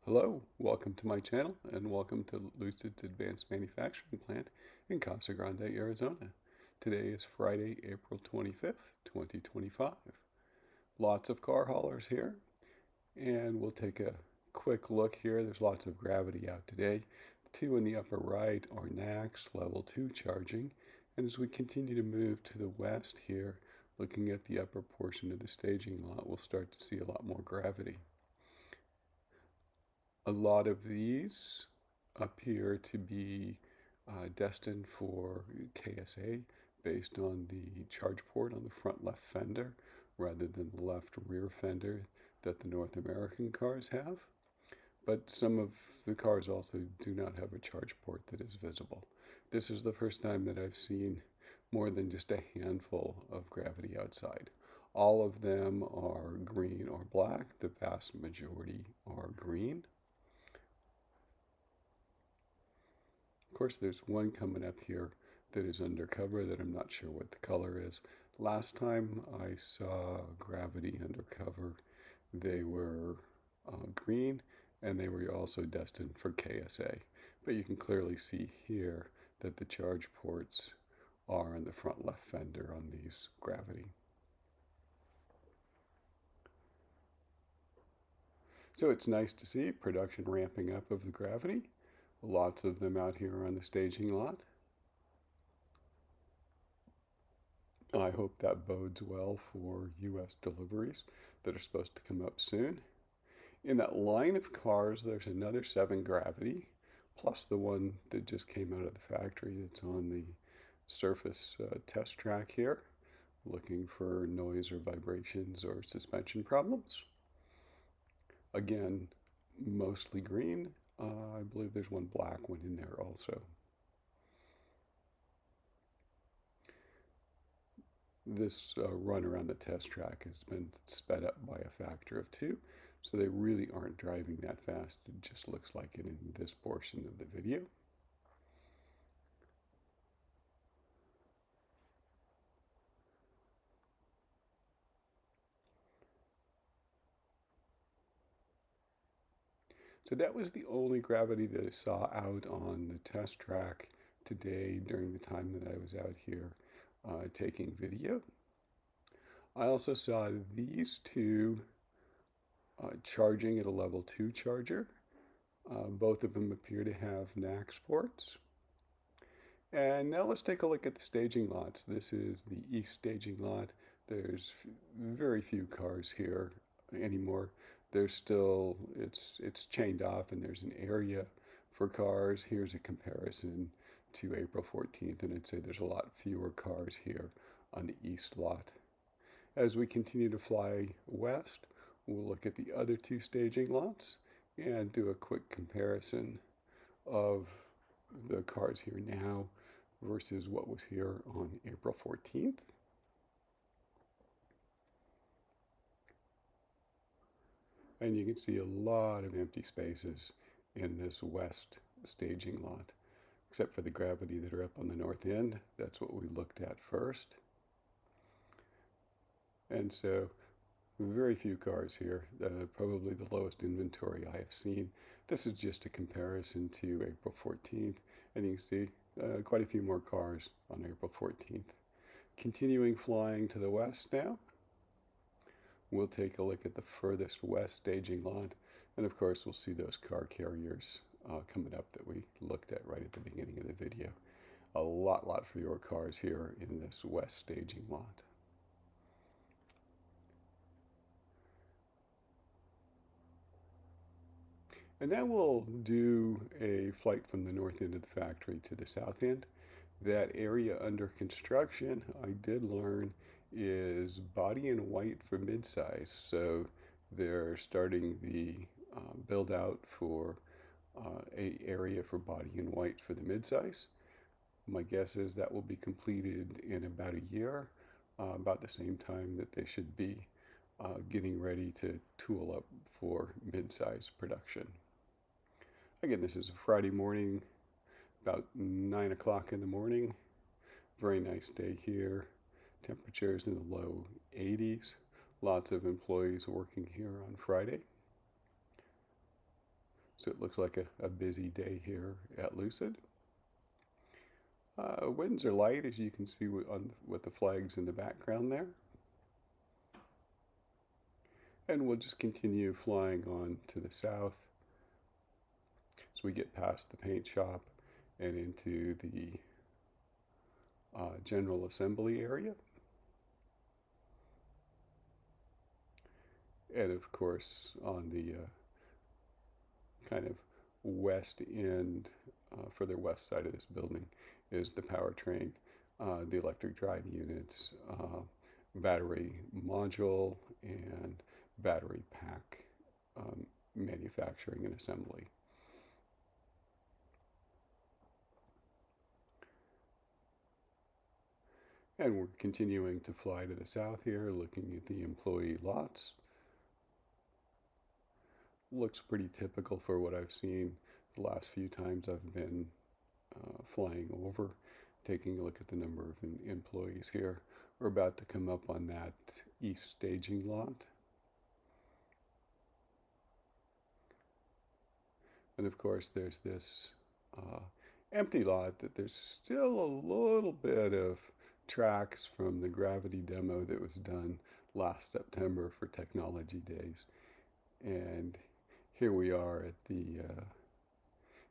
Hello, welcome to my channel and welcome to Lucid's Advanced Manufacturing Plant in Casa Grande, Arizona. Today is Friday, April 25th, 2025. Lots of car haulers here, and we'll take a quick look here. There's lots of gravity out today. Two in the upper right are NACS level 2 charging, and as we continue to move to the west here, looking at the upper portion of the staging lot, we'll start to see a lot more gravity. A lot of these appear to be destined for KSA based on the charge port on the front left fender rather than the left rear fender that the North American cars have. But some of the cars also do not have a charge port that is visible. This is the first time that I've seen more than just a handful of gravity outside. All of them are green or black. The vast majority are green. Of course, there's one coming up here that is undercover that I'm not sure what the color is. Last time I saw gravity undercover, they were green and they were also destined for KSA. But you can clearly see here that the charge ports are in the front left fender on these gravity. So it's nice to see production ramping up of the gravity. Lots of them out here on the staging lot. I hope that bodes well for U.S. deliveries that are supposed to come up soon. In that line of cars, there's another 7 Gravity, plus the one that just came out of the factory that's on the surface test track here, looking for noise or vibrations or suspension problems. Again, mostly green. I believe there's one black one in there also. This run around the test track has been sped up by a factor of 2, so they really aren't driving that fast. It just looks like it in this portion of the video. So that was the only gravity that I saw out on the test track today during the time that I was out here taking video. I also saw these two charging at a level 2 charger. Both of them appear to have NACS ports. And now let's take a look at the staging lots. This is the east staging lot. There's very few cars here anymore. There's still, it's chained off and there's an area for cars. Here's a comparison to April 14th, and I'd say there's a lot fewer cars here on the east lot. As we continue to fly west, we'll look at the other 2 staging lots and do a quick comparison of the cars here now versus what was here on April 14th. And you can see a lot of empty spaces in this west staging lot, except for the gravity that are up on the north end. That's what we looked at first. And so very few cars here, probably the lowest inventory I have seen. This is just a comparison to April 14th, and you can see quite a few more cars on April 14th. Continuing flying to the west now, we'll take a look at the furthest west staging lot, and of course we'll see those car carriers coming up that we looked at right at the beginning of the video. A lot fewer cars here in this west staging lot. And now we'll do a flight from the north end of the factory to the south end. That area under construction, I did learn, is body in white for midsize. So they're starting the build out for a area for body in white for the midsize. My guess is that will be completed in about a year, about the same time that they should be getting ready to tool up for midsize production. Again, this is a Friday morning, about 9 o'clock in the morning. Very nice day here. Temperatures in the low 80s. Lots of employees working here on Friday. So it looks like a busy day here at Lucid. Winds are light, as you can see with the flags in the background there. And we'll just continue flying on to the south as we get past the paint shop and into the general assembly area. And of course, on the kind of west end, further west side of this building, is the powertrain, the electric drive units, battery module, and battery pack manufacturing and assembly. And we're continuing to fly to the south here, looking at the employee lots. Looks pretty typical for what I've seen the last few times I've been flying over. Taking a look at the number of employees here. We're about to come up on that east staging lot. And of course, there's this empty lot that there's still a little bit of tracks from the gravity demo that was done last September for Technology Days. And here we are at the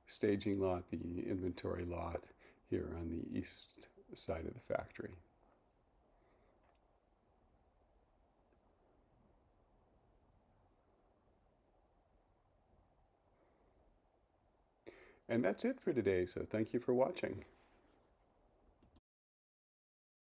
staging lot, the inventory lot here on the east side of the factory. And that's it for today, so thank you for watching.